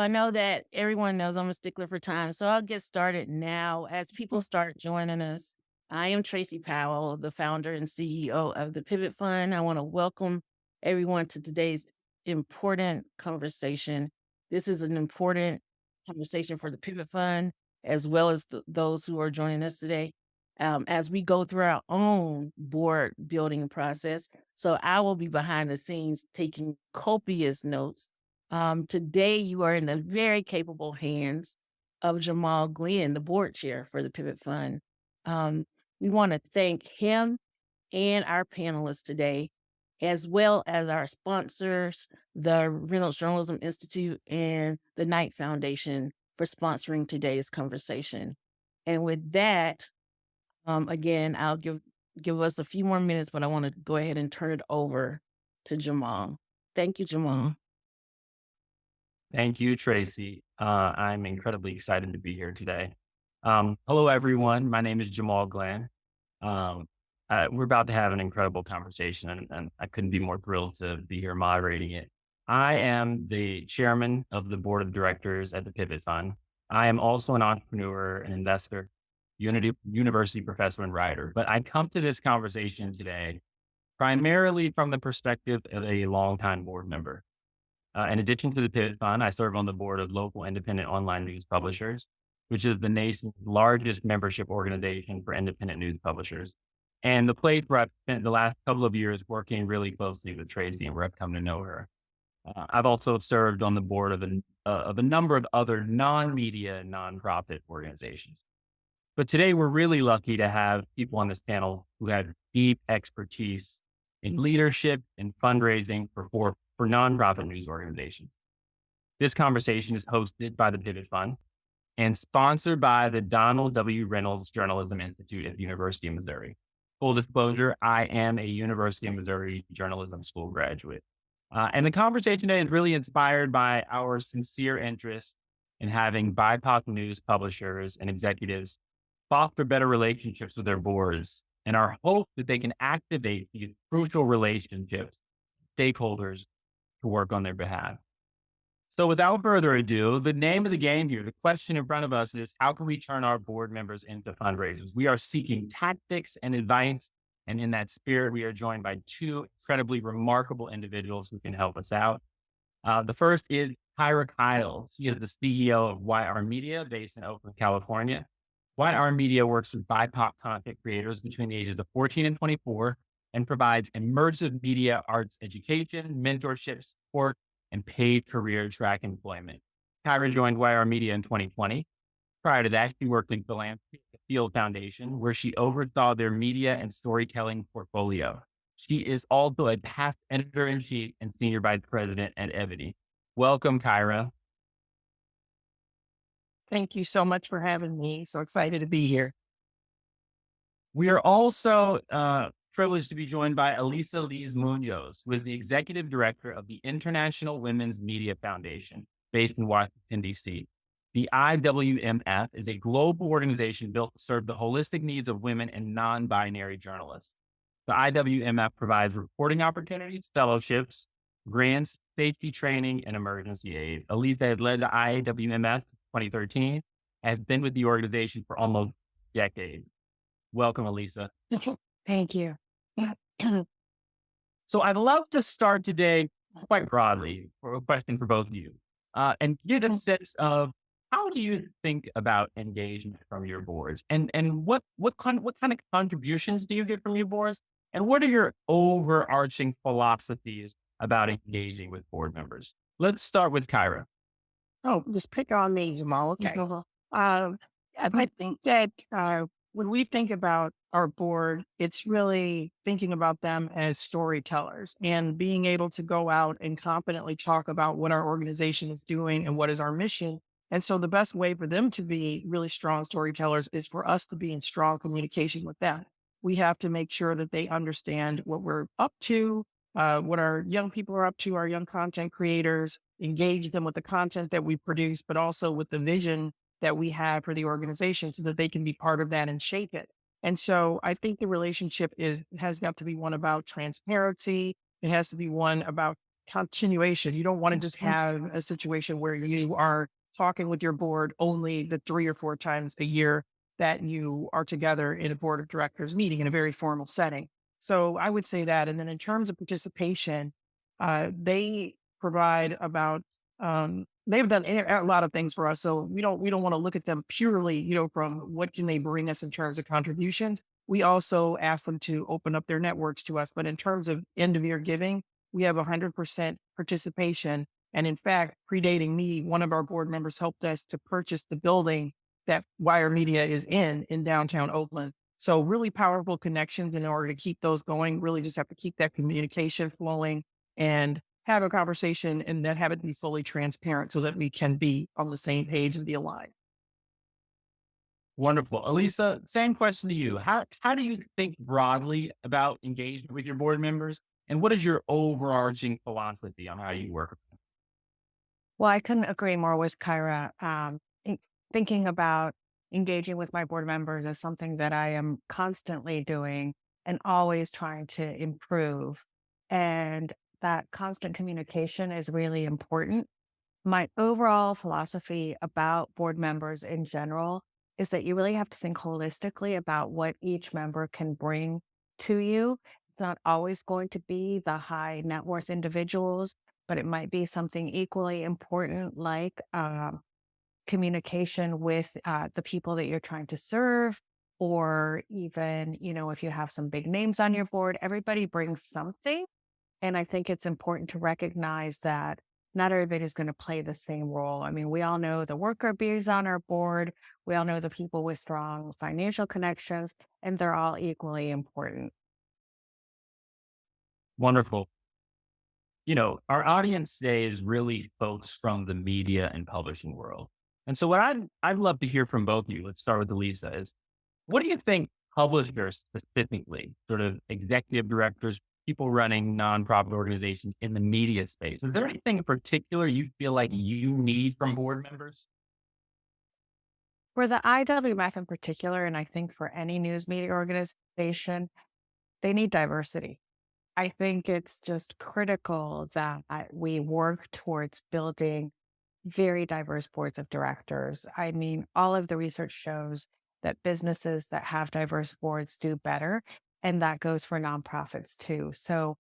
I know that everyone knows I'm a stickler for time, so I'll get started now as people start joining us. I am Tracy Powell, the founder and CEO of the Pivot Fund. I want to welcome everyone to today's important conversation. This is an important conversation for the Pivot Fund, as well as those who are joining us today as we go through our own board building process. So I will be behind the scenes taking copious notes. Today, you are in the very capable hands of Jamaal Glenn, the board chair for the Pivot Fund. Um, we want to thank him and our panelists today, as well as our sponsors, the Reynolds Journalism Institute and the Knight Foundation, for sponsoring today's conversation. And with that, again, I'll give us a few more minutes, but I want to go ahead and turn it over to Jamaal. Thank you, Jamaal. Thank you, Tracy. I'm incredibly excited to be here today. Hello, everyone. My name is Jamaal Glenn. We're about to have an incredible conversation, and I couldn't be more thrilled to be here moderating it. I am the chairman of the board of directors at the Pivot Fund. I am also an entrepreneur, an investor, university professor, and writer. But I come to this conversation today primarily from the perspective of a longtime board member. In addition to the Pivot Fund, I serve on the board of local independent online news publishers, which is the nation's largest membership organization for independent news publishers. And the place where I've spent the last couple of years working really closely with Tracy and where I've come to know her. I've also served on the board of a number of other non-media, nonprofit organizations. But today we're really lucky to have people on this panel who have deep expertise in leadership and fundraising for nonprofit news organizations. This conversation is hosted by the Pivot Fund and sponsored by the Donald W. Reynolds Journalism Institute at the University of Missouri. Full disclosure, I am a University of Missouri journalism school graduate. And the conversation today is really inspired by our sincere interest in having BIPOC news publishers and executives foster better relationships with their boards, and our hope that they can activate these crucial relationships, stakeholders, to work on their behalf. So without further ado, the name of the game here, the question in front of us is, how can we turn our board members into fundraisers? We are seeking tactics and advice. And in that spirit, we are joined by two incredibly remarkable individuals who can help us out. The first is Kyra Kyles. She is the CEO of YR Media based in Oakland, California. YR Media works with BIPOC content creators between the ages of 14 and 24 and provides immersive media arts education, mentorship support, and paid career track employment. Kyra joined YR Media in 2020. Prior to that, she worked in philanthropy at the Field Foundation, where she oversaw their media and storytelling portfolio. She is also a past editor-in-chief and senior vice president at Ebony. Welcome, Kyra. Thank you so much for having me. So excited to be here. We are also privileged to be joined by Elisa Muñoz, who is the executive director of the International Women's Media Foundation, based in Washington, D.C. The IWMF is a global organization built to serve the holistic needs of women and non-binary journalists. The IWMF provides reporting opportunities, fellowships, grants, safety training, and emergency aid. Elisa has led the IWMF 2013, has been with the organization for almost decades. Welcome, Elisa. Thank you. So I'd love to start today quite broadly for a question for both of you, and get a sense of how do you think about engagement from your boards, and what kind of contributions do you get from your boards, and what are your overarching philosophies about engaging with board members? Let's start with Kyra. Oh, just pick on me, Jamal. Okay. I think that when we think about our board, it's really thinking about them as storytellers and being able to go out and confidently talk about what our organization is doing and what is our mission. And so the best way for them to be really strong storytellers is for us to be in strong communication with them. We have to make sure that they understand what we're up to, what our young people are up to, our young content creators, engage them with the content that we produce, but also with the vision that we have for the organization so that they can be part of that and shape it. And so I think the relationship has got to be one about transparency. It has to be one about continuation. You don't want to just have a situation where you are talking with your board only the 3 or 4 times a year that you are together in a board of directors meeting in a very formal setting. So I would say that. And then in terms of participation, they provide about, they've done a lot of things for us. So we don't want to look at them purely, from what can they bring us in terms of contributions. We also ask them to open up their networks to us. But in terms of end of year giving, we have 100% participation. And in fact, predating me, one of our board members helped us to purchase the building that Wire Media is in downtown Oakland. So really powerful connections. In order to keep those going, really just have to keep that communication flowing and have a conversation and then have it be fully transparent so that we can be on the same page and be aligned. Wonderful. Elisa, same question to you. How do you think broadly about engagement with your board members? And what is your overarching philosophy on how you work? Well, I couldn't agree more with Kyra. Thinking about engaging with my board members is something that I am constantly doing and always trying to improve. And that constant communication is really important. My overall philosophy about board members in general is that you really have to think holistically about what each member can bring to you. It's not always going to be the high net worth individuals, but it might be something equally important like communication with the people that you're trying to serve, or even, if you have some big names on your board, everybody brings something. And I think it's important to recognize that not everybody's going to play the same role. I mean, we all know the worker bees on our board. We all know the people with strong financial connections, and they're all equally important. Wonderful. Our audience today is really folks from the media and publishing world. And so what I'd love to hear from both of you, let's start with Elisa, is what do you think publishers specifically, sort of executive directors, people running nonprofit organizations in the media space, is there anything in particular you feel like you need from board members? For the IWMF in particular, and I think for any news media organization, they need diversity. I think it's just critical that we work towards building very diverse boards of directors. I mean, all of the research shows that businesses that have diverse boards do better, and that goes for nonprofits too. So,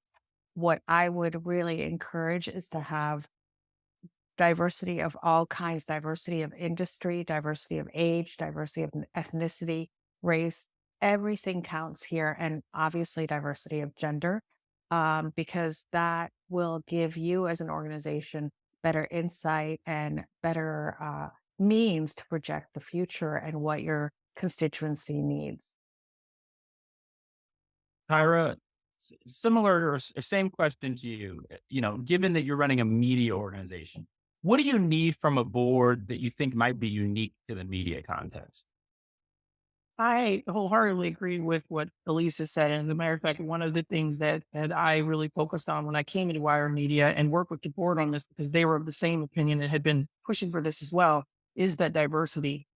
what I would really encourage is to have diversity of all kinds, diversity of industry, diversity of age, diversity of ethnicity, race. Everything counts here, and obviously diversity of gender, because that will give you as an organization better insight and better means to project the future and what your constituency needs. Kyra, similar or same question to you. Given that you're running a media organization, what do you need from a board that you think might be unique to the media context? I wholeheartedly agree with what Elisa said. And as a matter of fact, one of the things that I really focused on when I came into Wire Media and worked with the board on this, because they were of the same opinion and had been pushing for this as well, is that diversity.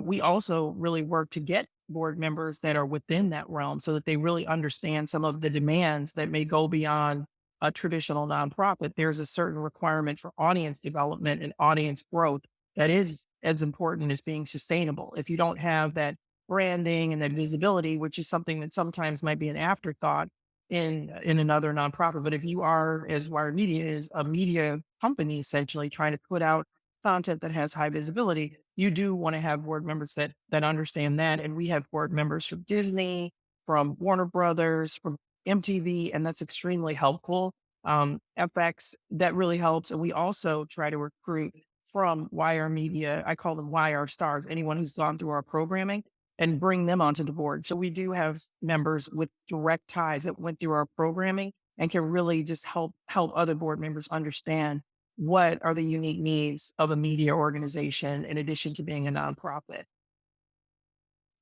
We also really work to get board members that are within that realm so that they really understand some of the demands that may go beyond a traditional nonprofit. There's a certain requirement for audience development and audience growth that is as important as being sustainable. If you don't have that branding and that visibility, which is something that sometimes might be an afterthought in another nonprofit. But if you are, as Wired Media is, a media company essentially trying to put out content that has high visibility, you do want to have board members that understand that. And we have board members from Disney, from Warner Brothers, from MTV, and that's extremely helpful. FX, that really helps. And we also try to recruit from Wire Media. I call them Wire stars, anyone who's gone through our programming, and bring them onto the board. So we do have members with direct ties that went through our programming and can really just help other board members understand what are the unique needs of a media organization in addition to being a nonprofit.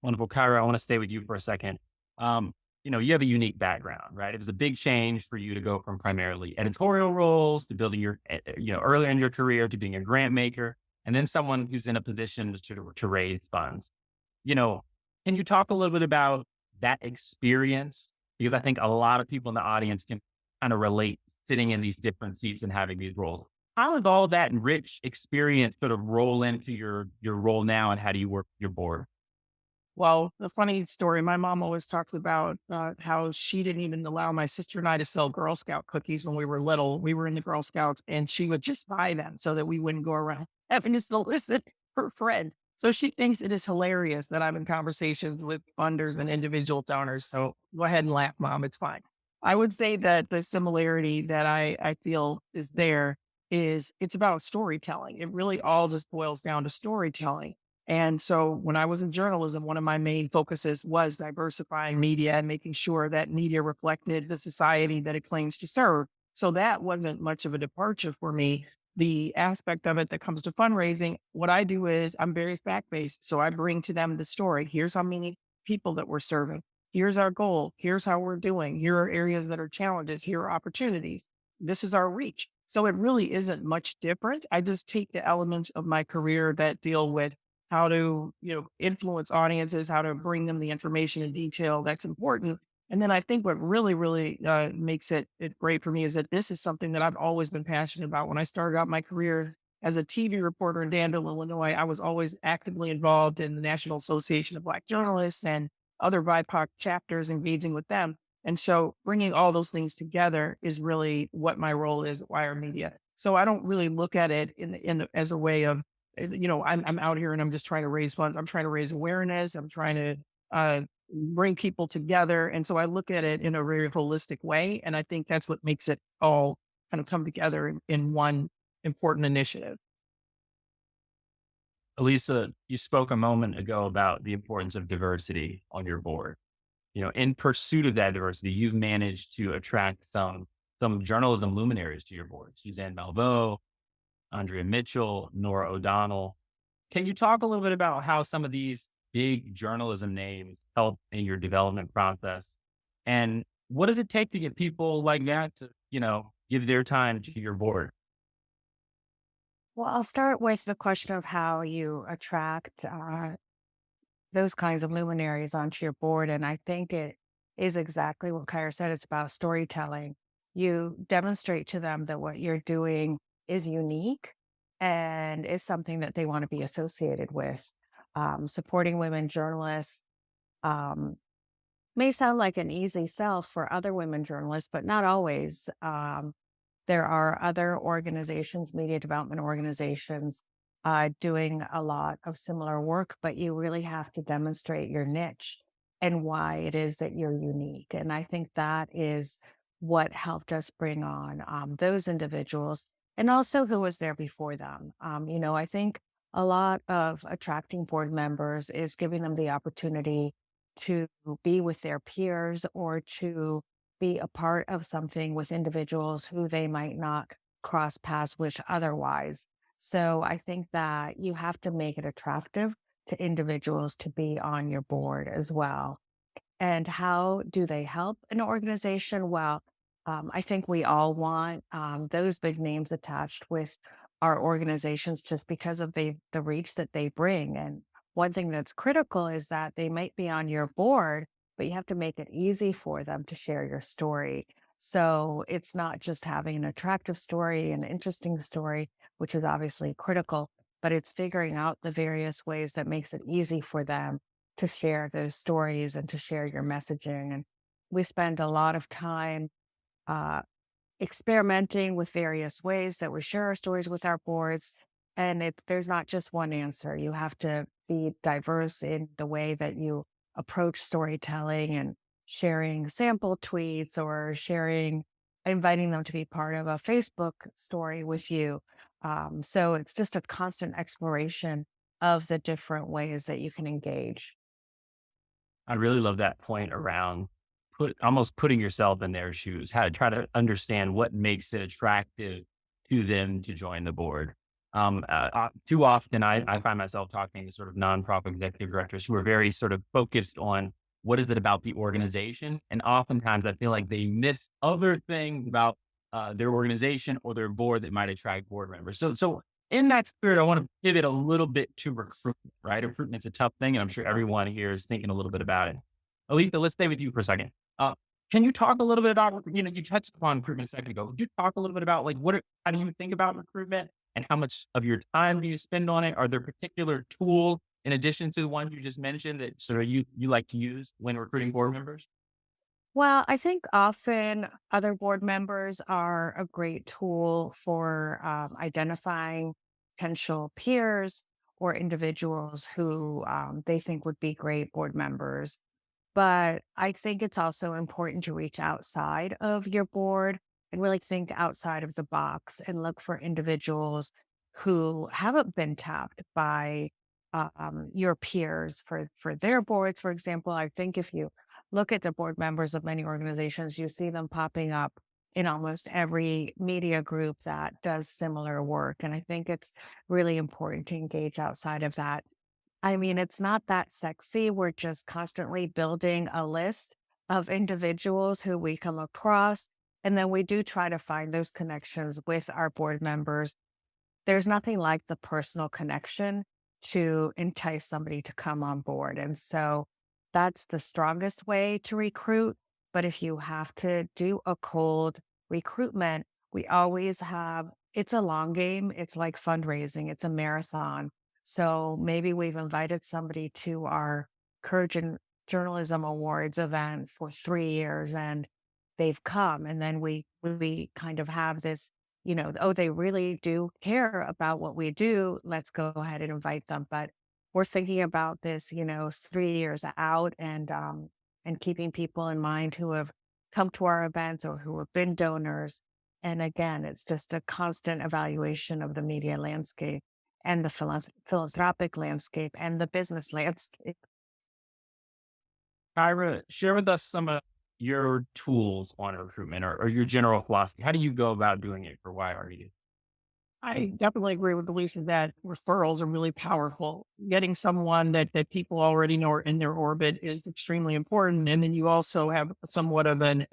Wonderful. Kyra, I want to stay with you for a second. You have a unique background, right? It was a big change for you to go from primarily editorial roles to building your, earlier in your career to being a grant maker, and then someone who's in a position to raise funds. Can you talk a little bit about that experience? Because I think a lot of people in the audience can kind of relate sitting in these different seats and having these roles. How does all that rich experience sort of roll into your role now, and how do you work with your board? Well, the funny story, my mom always talks about how she didn't even allow my sister and I to sell Girl Scout cookies when we were little. We were in the Girl Scouts and she would just buy them so that we wouldn't go around having to solicit her friend. So she thinks it is hilarious that I'm in conversations with funders and individual donors. So go ahead and laugh, Mom. It's fine. I would say that the similarity that I feel is there is it's about storytelling. It really all just boils down to storytelling. And so when I was in journalism, one of my main focuses was diversifying media and making sure that media reflected the society that it claims to serve. So that wasn't much of a departure for me. The aspect of it that comes to fundraising, what I do is I'm very fact based. So I bring to them the story. Here's how many people that we're serving. Here's our goal. Here's how we're doing. Here are areas that are challenges. Here are opportunities. This is our reach. So it really isn't much different. I just take the elements of my career that deal with how to, influence audiences, how to bring them the information in detail that's important. And then I think what really makes it great for me is that this is something that I've always been passionate about. When I started out my career as a TV reporter in Danville, Illinois, I was always actively involved in the National Association of Black Journalists and other BIPOC chapters, engaging with them. And so bringing all those things together is really what my role is at Wire Media. So I don't really look at it as a way of, I'm out here and I'm just trying to raise funds. I'm trying to raise awareness. I'm trying to bring people together. And so I look at it in a very holistic way. And I think that's what makes it all kind of come together in one important initiative. Elisa, you spoke a moment ago about the importance of diversity on your board. In pursuit of that diversity, you've managed to attract some journalism luminaries to your board. Suzanne Malveaux, Andrea Mitchell, Nora O'Donnell. Can you talk a little bit about how some of these big journalism names help in your development process? And what does it take to get people like that to, give their time to your board? Well, I'll start with the question of how you attract those kinds of luminaries onto your board. And I think it is exactly what Kyra said. It's about storytelling. You demonstrate to them that what you're doing is unique and is something that they want to be associated with. Supporting women journalists may sound like an easy sell for other women journalists, but not always. There are other organizations, media development organizations, doing a lot of similar work, but you really have to demonstrate your niche and why it is that you're unique. And I think that is what helped us bring on those individuals and also who was there before them. I think a lot of attracting board members is giving them the opportunity to be with their peers or to be a part of something with individuals who they might not cross paths with otherwise. So I think that you have to make it attractive to individuals to be on your board as well. And how do they help an organization? Well, I think we all want those big names attached with our organizations just because of the reach that they bring. And one thing that's critical is that they might be on your board, but you have to make it easy for them to share your story. So it's not just having an attractive story, an interesting story, which is obviously critical, but it's figuring out the various ways that makes it easy for them to share those stories and to share your messaging. And we spend a lot of time uh, experimenting with various ways that we share our stories with our boards. And there's not just one answer. You have to be diverse in the way that you approach storytelling and sharing sample tweets or inviting them to be part of a Facebook story with you. So it's just a constant exploration of the different ways that you can engage. I really love that point around almost putting yourself in their shoes, how to try to understand what makes it attractive to them to join the board. Too often I find myself talking to sort of nonprofit executive directors who are very sort of focused on what is it about the organization. And oftentimes I feel like they miss other things about their organization or their board that might attract board members. So in that spirit, I want to pivot a little bit to recruitment, right? Recruitment's a tough thing, and I'm sure everyone here is thinking a little bit about it. Elisa, let's stay with you for a second. Can you talk a little bit about, you touched upon recruitment a second ago. Could you talk a little bit about how do you think about recruitment and how much of your time do you spend on it? Are there particular tools in addition to the ones you just mentioned that sort of you like to use when recruiting board members? Well, I think often other board members are a great tool for identifying potential peers or individuals who they think would be great board members. But I think it's also important to reach outside of your board and really think outside of the box and look for individuals who haven't been tapped by your peers for their boards. For example, I think if you look at the board members of many organizations, you see them popping up in almost every media group that does similar work. And I think it's really important to engage outside of that. I mean, it's not that sexy. We're just constantly building a list of individuals who we come across. And then we do try to find those connections with our board members. There's nothing like the personal connection to entice somebody to come on board. And so that's the strongest way to recruit. But if you have to do a cold recruitment, we always have it's a long game. It's like fundraising, it's a marathon. So maybe we've invited somebody to our Courage in Journalism Awards event for 3 years and they've come. And then we kind of have this, oh, they really do care about what we do. Let's go ahead and invite them. But we're thinking about this, 3 years out and keeping people in mind who have come to our events or who have been donors. And again, it's just a constant evaluation of the media landscape and the philanthropic landscape and the business landscape. Kyra, share with us some of your tools on recruitment or your general philosophy. How do you go about doing it for YRU? I definitely agree with Elisa that referrals are really powerful. Getting someone that people already know are in their orbit is extremely important. And then you also have somewhat of an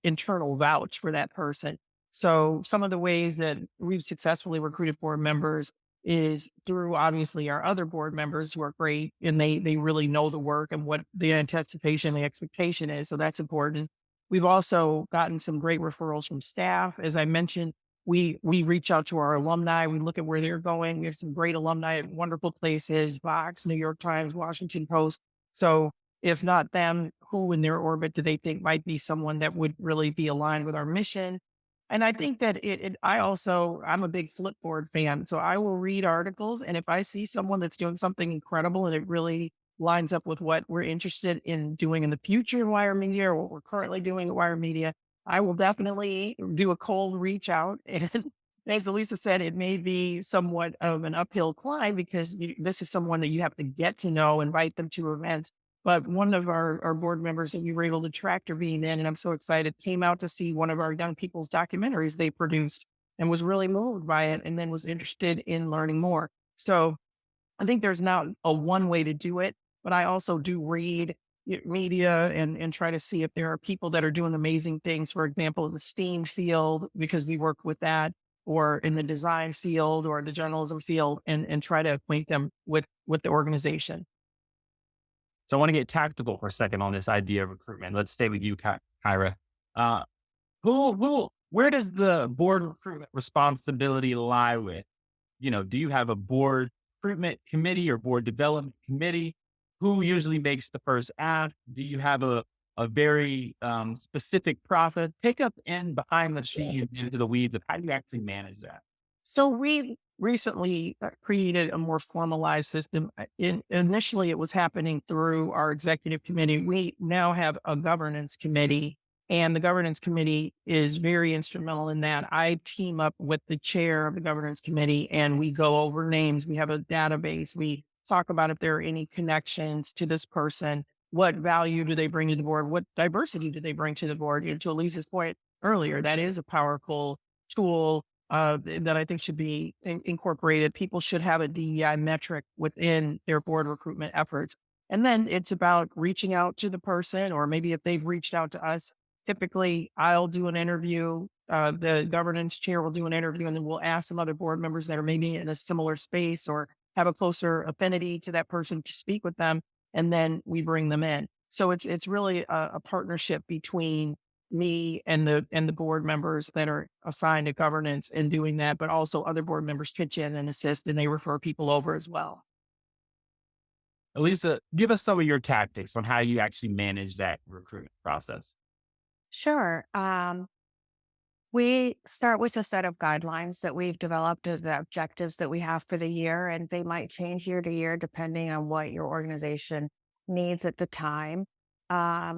internal vouch for that person. So some of the ways that we've successfully recruited board members is through obviously our other board members who are great and they really know the work and what the anticipation, the expectation is. So that's important. We've also gotten some great referrals from staff. As I mentioned, we reach out to our alumni. We look at where they're going. We have some great alumni at wonderful places, Vox, New York Times, Washington Post. So if not them, who in their orbit do they think might be someone that would really be aligned with our mission? And I think that I'm a big Flipboard fan. So I will read articles. And if I see someone that's doing something incredible and it really lines up with what we're interested in doing in the future in Wire Media or what we're currently doing at Wire Media, I will definitely do a cold reach out. And as Elisa said, it may be somewhat of an uphill climb because this is someone that you have to get to know, invite them to events. But one of our board members that we were able to track her being in, and I'm so excited, came out to see one of our young people's documentaries they produced and was really moved by it and then was interested in learning more. So I think there's not a one way to do it, but I also do read media and try to see if there are people that are doing amazing things, for example, in the STEAM field, because we work with that, or in the design field or the journalism field and try to acquaint them with the organization. So I want to get tactical for a second on this idea of recruitment. Let's stay with you, Kyra. Where does the board recruitment responsibility lie with? Do you have a board recruitment committee or board development committee? Who usually makes the first ask? Do you have a very specific process? Take us in behind the scenes into the weeds of how do you actually manage that? So we recently created a more formalized system. Initially, it was happening through our executive committee. We now have a governance committee, and the governance committee is very instrumental in that. I team up with the chair of the governance committee, and we go over names. We have a database. We talk about if there are any connections to this person. What value do they bring to the board? What diversity do they bring to the board? To Elisa's point earlier, that is a powerful tool that I think should be incorporated. People should have a DEI metric within their board recruitment efforts. And then it's about reaching out to the person, or maybe if they've reached out to us, typically I'll do an interview. The governance chair will do an interview, and then we'll ask some other board members that are maybe in a similar space or have a closer affinity to that person to speak with them. And then we bring them in. So it's really a partnership between me and the board members that are assigned to governance and doing that, but also other board members pitch in and assist, and they refer people over as well. Elisa, give us some of your tactics on how you actually manage that recruitment process. Sure. We start with a set of guidelines that we've developed as the objectives that we have for the year, and they might change year to year depending on what your organization needs at the time.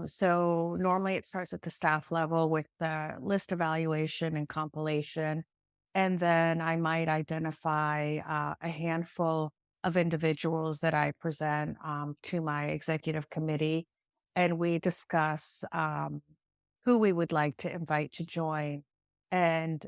So normally it starts at the staff level with the list evaluation and compilation. And then I might identify a handful of individuals that I present to my executive committee, and we discuss who we would like to invite to join. And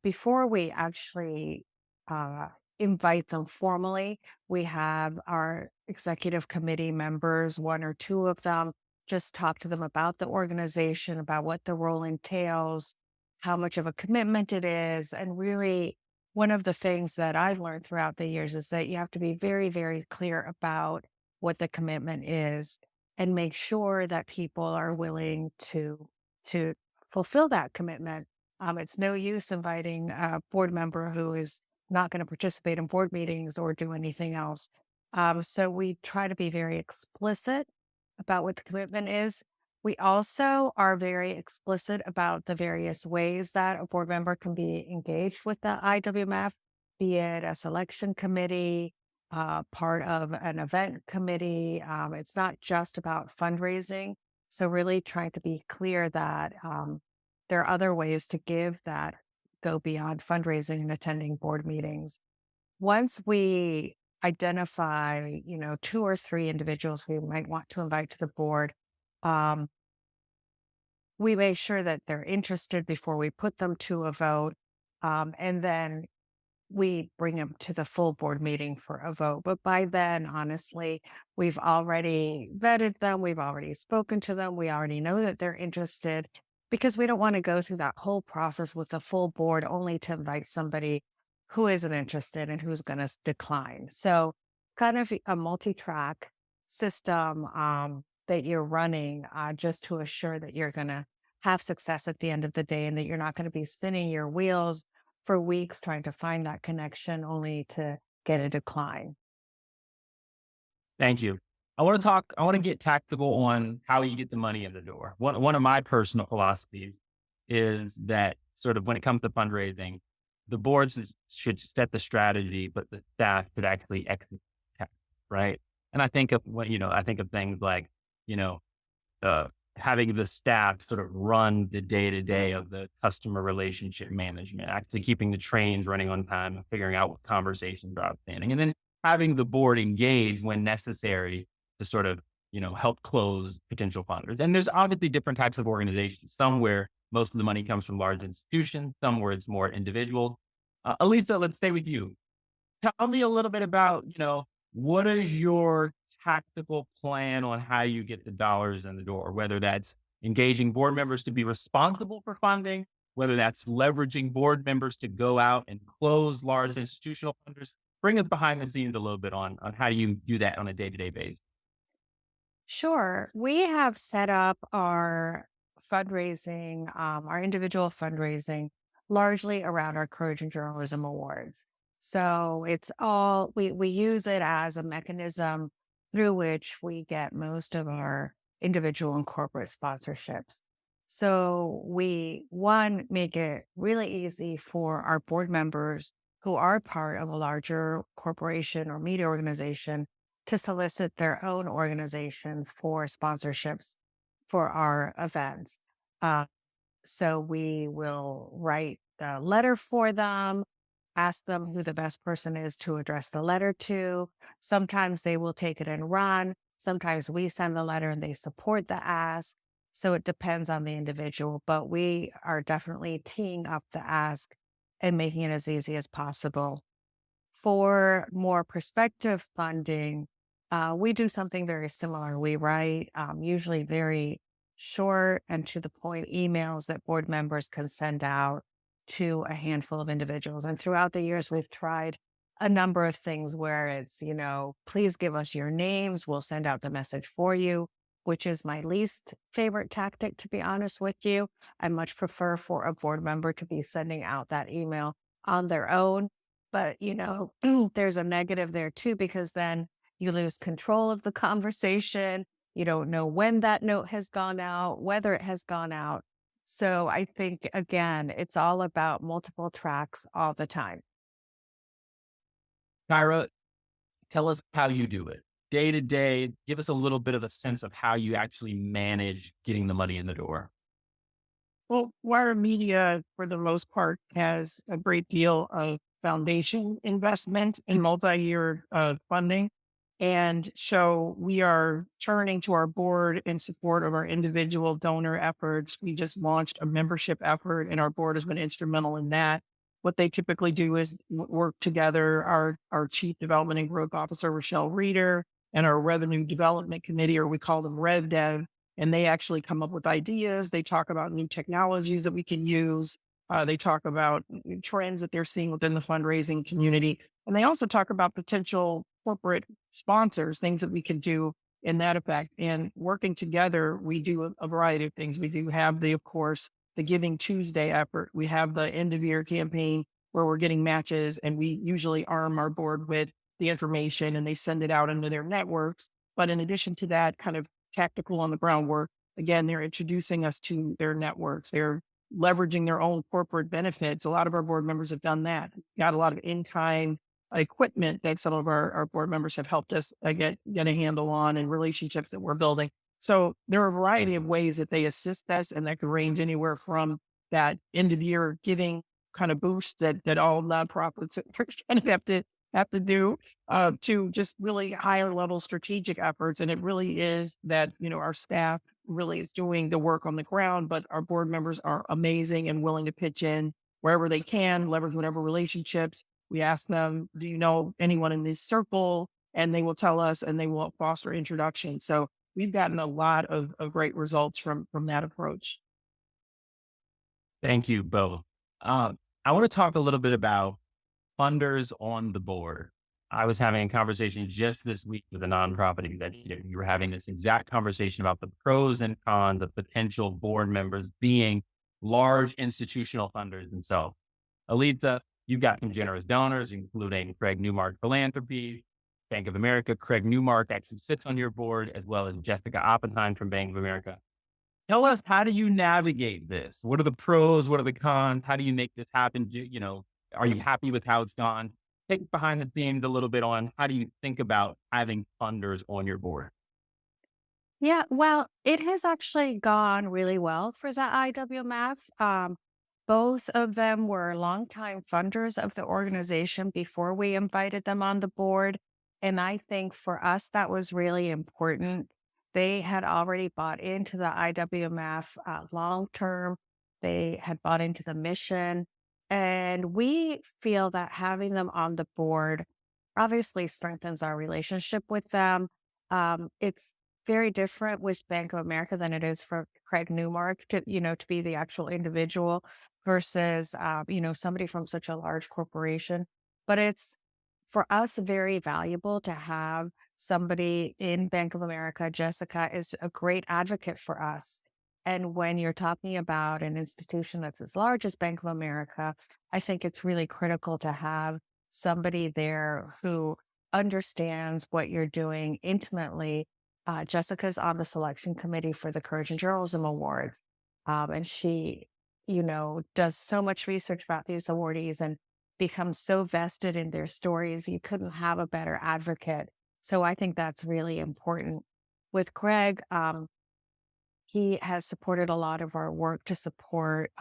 before we actually uh, invite them formally, we have our executive committee members, one or two of them, just talk to them about the organization, about what the role entails, how much of a commitment it is. And really, one of the things that I've learned throughout the years is that you have to be very, very clear about what the commitment is and make sure that people are willing to fulfill that commitment. It's no use inviting a board member who is not going to participate in board meetings or do anything else. So we try to be very explicit about what the commitment is. We also are very explicit about the various ways that a board member can be engaged with the IWMF, be it a selection committee, part of an event committee. It's not just about fundraising. So really trying to be clear that there are other ways to give that go beyond fundraising and attending board meetings. Once we identify, two or three individuals we might want to invite to the board, um, we make sure that they're interested before we put them to a vote. And then we bring them to the full board meeting for a vote. But by then, honestly, we've already vetted them. We've already spoken to them. We already know that they're interested because we don't want to go through that whole process with the full board only to invite somebody who isn't interested and who's going to decline. So kind of a multi-track system that you're running just to assure that you're going to have success at the end of the day and that you're not going to be spinning your wheels for weeks trying to find that connection only to get a decline. Thank you. I want to get tactical on how you get the money in the door. One of my personal philosophies is that sort of when it comes to fundraising, the boards should set the strategy, but the staff should actually execute, right? And I think of I think of things like, having the staff sort of run the day to day of the customer relationship management, actually keeping the trains running on time and figuring out what conversations are outstanding. And then having the board engage when necessary to sort of, help close potential funders. And there's obviously different types of organizations, some where most of the money comes from large institutions, some where it's more individual. Elisa, let's stay with you. Tell me a little bit about, what is your tactical plan on how you get the dollars in the door, whether that's engaging board members to be responsible for funding, whether that's leveraging board members to go out and close large institutional funders. Bring us behind the scenes a little bit on how you do that on a day-to-day basis. Sure. We have set up our fundraising, our individual fundraising, largely around our Courage and Journalism Awards. So it's all, we use it as a mechanism through which we get most of our individual and corporate sponsorships. So one, make it really easy for our board members who are part of a larger corporation or media organization to solicit their own organizations for sponsorships for our events. Uh, so we will write the letter for them, ask them who the best person is to address the letter to. Sometimes they will take it and run. Sometimes we send the letter and they support the ask. So it depends on the individual, but we are definitely teeing up the ask and making it as easy as possible. For more prospective funding, we do something very similar. We write usually very short and to the point emails that board members can send out to a handful of individuals. And throughout the years, we've tried a number of things where it's, please give us your names. We'll send out the message for you. which is my least favorite tactic, to be honest with you. I much prefer for a board member to be sending out that email on their own. But, there's a negative there too, because then you lose control of the conversation. You don't know when that note has gone out, whether it has gone out. So I think, again, it's all about multiple tracks all the time. Kyra, tell us how you do it. Day to day, give us a little bit of a sense of how you actually manage getting the money in the door. Well, Wire Media, for the most part, has a great deal of foundation investment and multi-year funding. And so we are turning to our board in support of our individual donor efforts. We just launched a membership effort, and our board has been instrumental in that. What they typically do is work together. Our Chief Development and Growth Officer, Rochelle Reeder, and our Revenue Development Committee, or we call them RevDev, and they actually come up with ideas. They talk about new technologies that we can use. They talk about trends that they're seeing within the fundraising community. And they also talk about potential corporate sponsors, things that we can do in that effect. And working together, we do a variety of things. We do have of course, the Giving Tuesday effort. We have the end of year campaign where we're getting matches, and we usually arm our board with the information and they send it out into their networks. But in addition to that kind of tactical on the ground work, again, they're introducing us to their networks. They're leveraging their own corporate benefits. A lot of our board members have done that. Got a lot of in-kind equipment that some of our board members have helped us get a handle on, and relationships that we're building. So there are a variety of ways that they assist us, and that could range anywhere from that end of year giving kind of boost that all nonprofits kind of have to do to just really higher level strategic efforts. And it really is that, our staff really is doing the work on the ground, but our board members are amazing and willing to pitch in wherever they can, leverage whatever relationships. We ask them, do you know anyone in this circle? And they will tell us, and they will foster introduction. So we've gotten a lot of great results from that approach. Thank you both. I want to talk a little bit about funders on the board. I was having a conversation just this week with a nonprofit executive. We were having this exact conversation about the pros and cons of potential board members being large institutional funders themselves. Elisa, you've got some generous donors, including Craig Newmark Philanthropy, Bank of America. Craig Newmark actually sits on your board, as well as Jessica Oppenheim from Bank of America. Tell us, how do you navigate this? What are the pros? What are the cons? How do you make this happen? Are you happy with how it's gone? Take behind the scenes a little bit on how do you think about having funders on your board? Yeah, well, it has actually gone really well for the IWMF. Both of them were longtime funders of the organization before we invited them on the board. And I think for us, that was really important. They had already bought into the IWMF long term, they had bought into the mission. And we feel that having them on the board obviously strengthens our relationship with them. It's very different with Bank of America than it is for Craig Newmark to be the actual individual versus, somebody from such a large corporation. But it's for us very valuable to have somebody in Bank of America. Jessica is a great advocate for us. And when you're talking about an institution that's as large as Bank of America, I think it's really critical to have somebody there who understands what you're doing intimately. Jessica's on the selection committee for the Courage and Journalism Awards. And she, does so much research about these awardees and becomes so vested in their stories. You couldn't have a better advocate. So I think that's really important. With Craig, he has supported a lot of our work to support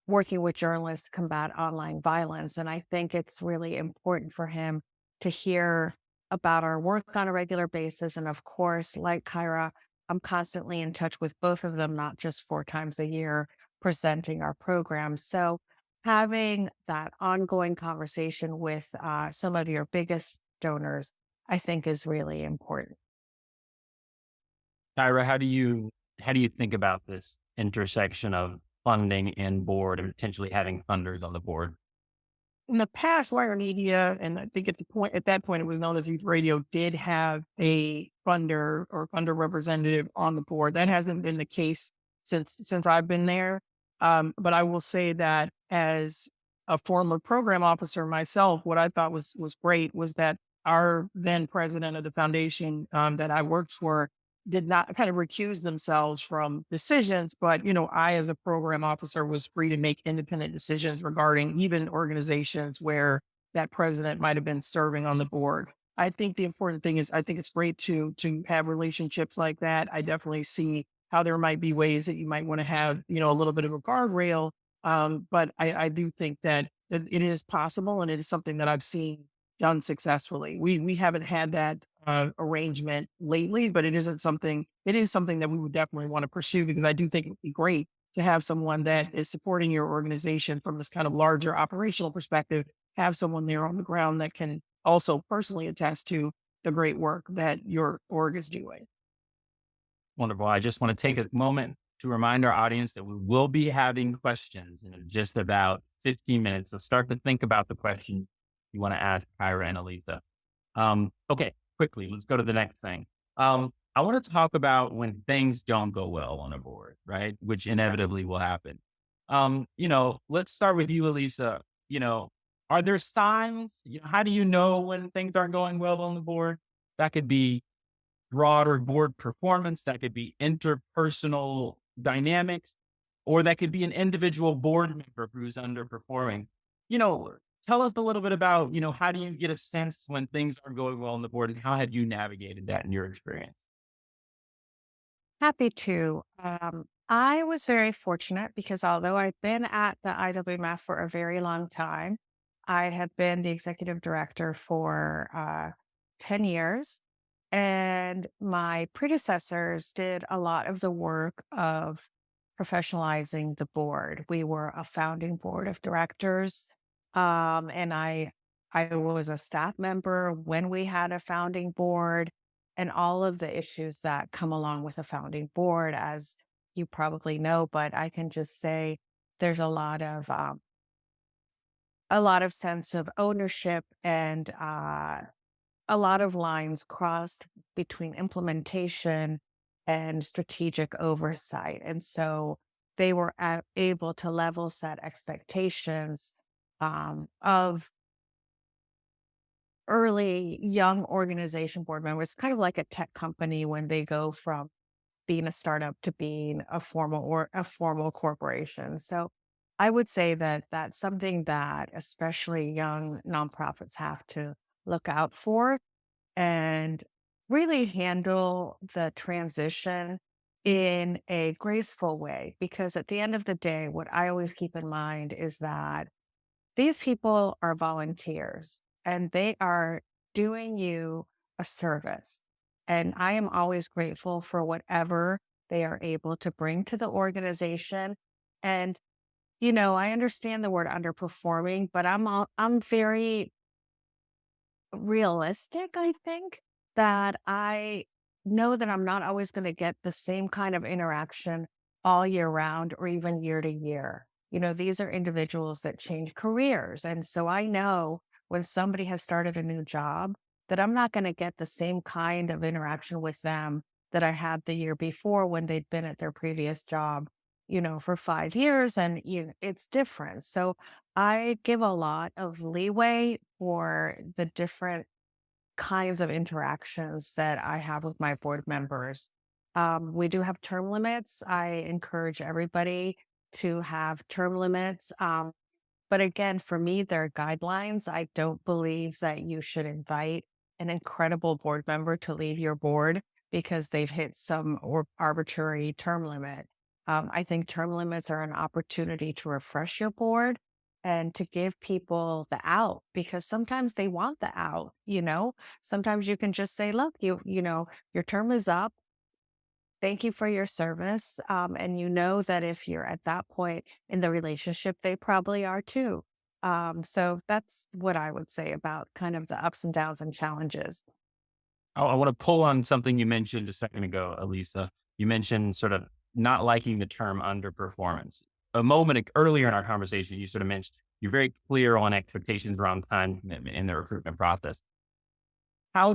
working with journalists to combat online violence. And I think it's really important for him to hear about our work on a regular basis. And of course, like Kyra, I'm constantly in touch with both of them, not just 4 times a year presenting our programs. So having that ongoing conversation with some of your biggest donors, I think is really important. Kyra, how do you think about this intersection of funding and board, and potentially having funders on the board? in the past, Wire Media, and I think at that point it was known as Youth Radio, did have a funder or funder representative on the board. That hasn't been the case since I've been there. But I will say that as a former program officer myself, what I thought was great was that our then president of the foundation that I worked for did not kind of recuse themselves from decisions, but I as a program officer was free to make independent decisions regarding even organizations where that president might have been serving on the board. I think the important thing is I think it's great to have relationships like that. I definitely see how there might be ways that you might want to have, a little bit of a guardrail. But I do think that it is possible and it is something that I've seen done successfully. We haven't had that arrangement lately, but it is something that we would definitely want to pursue because I do think it would be great to have someone that is supporting your organization from this kind of larger operational perspective, have someone there on the ground that can also personally attest to the great work that your org is doing. Wonderful. I just want to take a moment to remind our audience that we will be having questions in just about 15 minutes. So start to think about the question you want to ask Kyra and Elisa. Okay, quickly, let's go to the next thing. I want to talk about when things don't go well on a board, right? Which inevitably will happen. Let's start with you, Elisa. Are there signs? How do you know when things aren't going well on the board? That could be broader board performance, that could be interpersonal dynamics, or that could be an individual board member who's underperforming. Tell us a little bit about, how do you get a sense when things aren't going well on the board and how have you navigated that in your experience? Happy to. I was very fortunate because although I've been at the IWMF for a very long time, I have been the executive director for 10 years. And my predecessors did a lot of the work of professionalizing the board. We were a founding board of directors. And I was a staff member when we had a founding board and all of the issues that come along with a founding board, as you probably know, but I can just say there's a lot of sense of ownership and a lot of lines crossed between implementation and strategic oversight. And so they were able to level set expectations of early young organization board members, kind of like a tech company when they go from being a startup to being a formal corporation. So I would say that that's something that especially young nonprofits have to look out for and really handle the transition in a graceful way. Because at the end of the day, what I always keep in mind is that these people are volunteers and they are doing you a service. And I am always grateful for whatever they are able to bring to the organization. And, I understand the word underperforming, but I'm very realistic, I think, that I know that I'm not always going to get the same kind of interaction all year round or even year to year. These are individuals that change careers. And so I know when somebody has started a new job that I'm not going to get the same kind of interaction with them that I had the year before when they'd been at their previous job, for 5 years. And it's different. So I give a lot of leeway for the different kinds of interactions that I have with my board members. We do have term limits. I encourage everybody to have term limits. But again, for me, they're guidelines. I don't believe that you should invite an incredible board member to leave your board because they've hit some arbitrary term limit. I think term limits are an opportunity to refresh your board and to give people the out because sometimes they want the out. Sometimes you can just say, look, your term is up. Thank you for your service. And you know that if you're at that point in the relationship, they probably are too. So that's what I would say about kind of the ups and downs and challenges. I want to pull on something you mentioned a second ago, Elisa. You mentioned sort of not liking the term underperformance. a moment earlier in our conversation, you sort of mentioned you're very clear on expectations around time commitment in the recruitment process. How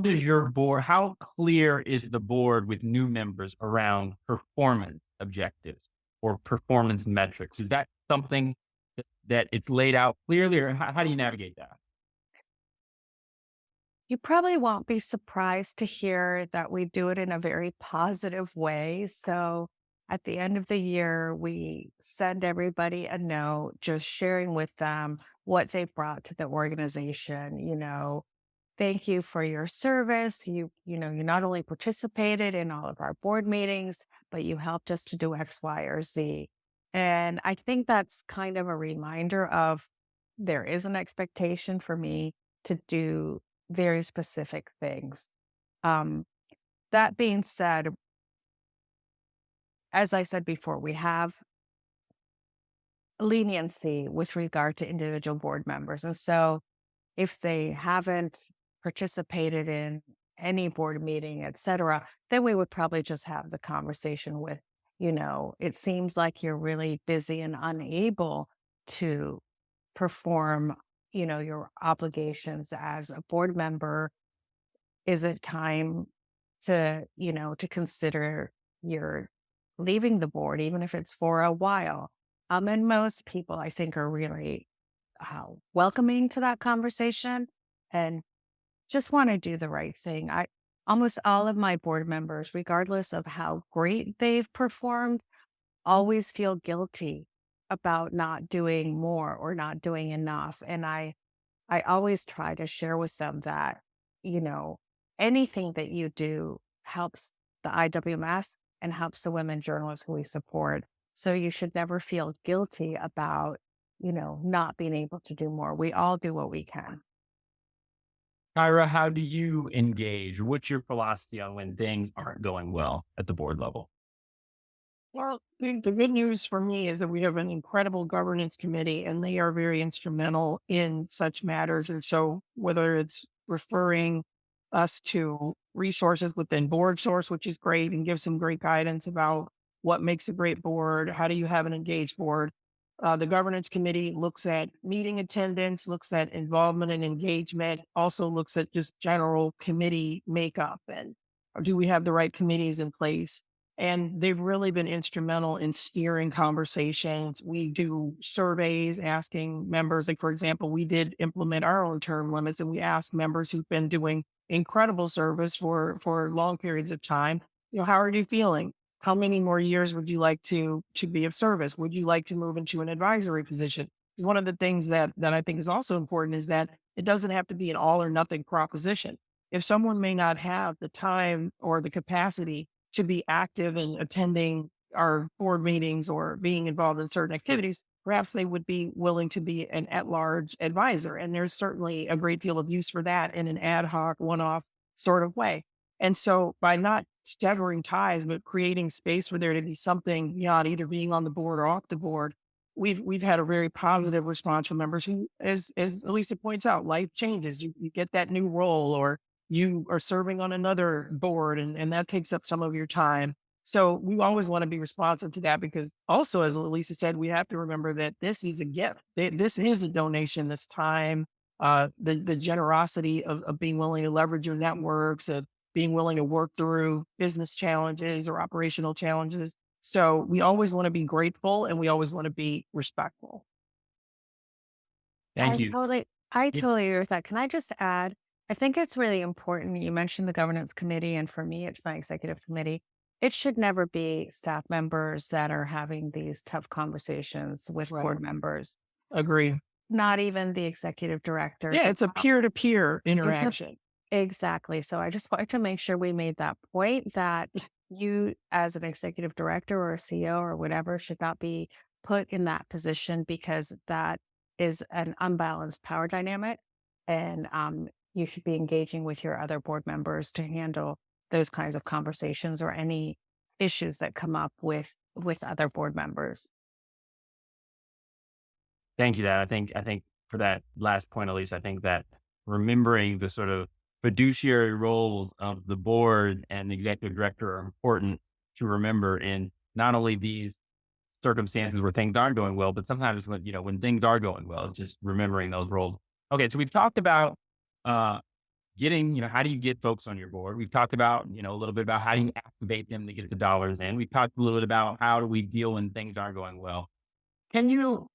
clear is the board with new members around performance objectives or performance metrics? Is that something that it's laid out clearly, or how do you navigate that? You probably won't be surprised to hear that we do it in a very positive way. So at the end of the year, we send everybody a note just sharing with them what they brought to the organization. Thank you for your service. You not only participated in all of our board meetings, but you helped us to do X, Y, or Z. And I think that's kind of a reminder of there is an expectation for me to do very specific things. Um, that being said, as I said before, we have leniency with regard to individual board members. And so if they haven't participated in any board meeting, et cetera, then we would probably just have the conversation with, it seems like you're really busy and unable to perform, your obligations as a board member. Is it time to consider your leaving the board, even if it's for a while? And most people, I think, are really welcoming to that conversation and just want to do the right thing. I almost all of my board members, regardless of how great they've performed, always feel guilty about not doing more or not doing enough. And I always try to share with them that, you know, anything that you do helps the IWMS and helps the women journalists who we support. So you should never feel guilty about, not being able to do more. We all do what we can. Kyra, how do you engage? What's your philosophy on when things aren't going well at the board level? Well, the good news for me is that we have an incredible governance committee and they are very instrumental in such matters. And so whether it's referring us to resources within Board Source, which is great and gives some great guidance about what makes a great board, how do you have an engaged board? The governance committee looks at meeting attendance, looks at involvement and engagement, also looks at just general committee makeup and do we have the right committees in place? And they've really been instrumental in steering conversations. We do surveys asking members, like, for example, we did implement our own term limits and we asked members who've been doing incredible service for long periods of time, how are you feeling? How many more years would you like to be of service? Would you like to move into an advisory position? Because one of the things that I think is also important is that it doesn't have to be an all or nothing proposition. If someone may not have the time or the capacity to be active in attending our board meetings or being involved in certain activities, perhaps they would be willing to be an at-large advisor. And there's certainly a great deal of use for that in an ad hoc, one-off sort of way. And so by not severing ties, but creating space for there to be something beyond either being on the board or off the board, we've had a very positive response from members who, as Elisa points out, life changes. You get that new role or you are serving on another board and that takes up some of your time. So we always want to be responsive to that because also, as Elisa said, we have to remember that this is a gift. This is a donation, this time, the generosity of being willing to leverage your networks, of being willing to work through business challenges or operational challenges. So we always want to be grateful and we always want to be respectful. Thank you. I totally agree with that. Can I just add? I think it's really important. You mentioned the governance committee, and for me, it's my executive committee. It should never be staff members that are having these tough conversations with board members. Agree. Not even the executive director. Yeah, it's a peer-to-peer interaction. Exactly. So I just wanted to make sure we made that point that you, as an executive director or a CEO or whatever, should not be put in that position because that is an unbalanced power dynamic. And you should be engaging with your other board members to handle those kinds of conversations or any issues that come up with other board members. Thank you. I think for that last point, Elisa, I think that remembering the sort of fiduciary roles of the board and the executive director are important to remember in not only these circumstances where things aren't going well, but sometimes when, when things are going well, it's just remembering those roles. Okay. So we've talked about, getting, how do you get folks on your board? We've talked about, a little bit about how do you activate them to get the dollars in. We've talked a little bit about how do we deal when things aren't going well. Can you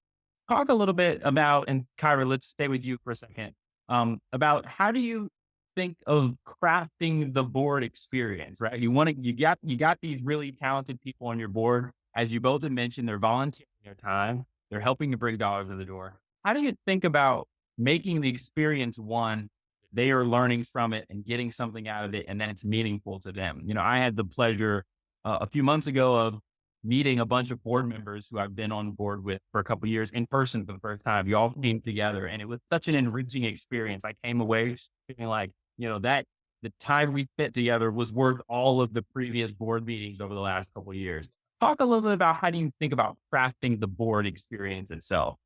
talk a little bit about, and Kyra, let's stay with you for a second, about how do you think of crafting the board experience, right? You got these really talented people on your board. As you both have mentioned, they're volunteering their time. They're helping to bring dollars in the door. How do you think about making the experience one, they are learning from it and getting something out of it, and then it's meaningful to them? I had the pleasure a few months ago of meeting a bunch of board members who I've been on board with for a couple of years in person for the first time. You all came together, and it was such an enriching experience. I came away feeling like, that the time we spent together was worth all of the previous board meetings over the last couple of years. Talk a little bit about how do you think about crafting the board experience itself?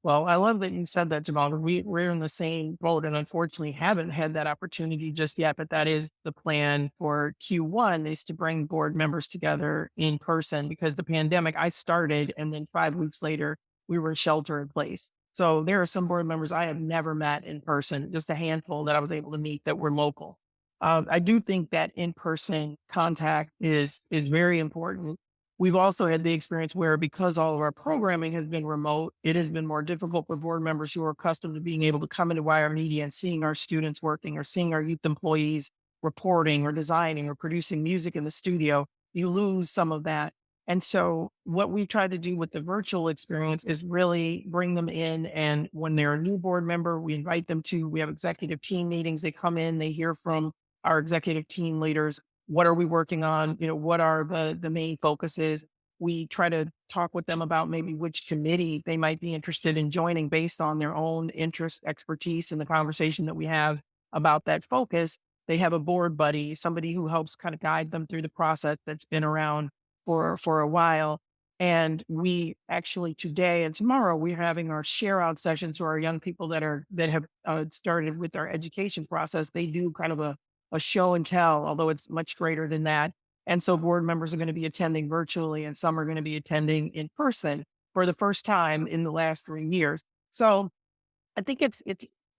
Well, I love that you said that, Jamal. We're in the same boat and unfortunately haven't had that opportunity just yet, but that is the plan for Q1 is to bring board members together in person because the pandemic, I started and then 5 weeks later we were shelter in place. So there are some board members I have never met in person, just a handful that I was able to meet that were local. I do think that in-person contact is very important. We've also had the experience where because all of our programming has been remote, it has been more difficult for board members who are accustomed to being able to come into Wire Media and seeing our students working or seeing our youth employees reporting or designing or producing music in the studio. You lose some of that. And so what we try to do with the virtual experience is really bring them in. And when they're a new board member, we invite them we have executive team meetings. They come in, they hear from our executive team leaders. What are we working on? What are the main focuses? We try to talk with them about maybe which committee they might be interested in joining based on their own interest, expertise, and the conversation that we have about that focus. They have a board buddy, somebody who helps kind of guide them through the process that's been around for a while. And we actually today and tomorrow we're having our share out sessions for our young people that have started with our education process. They do kind of a show and tell, although it's much greater than that. And so board members are going to be attending virtually and some are going to be attending in person for the first time in the last 3 years. So I think it's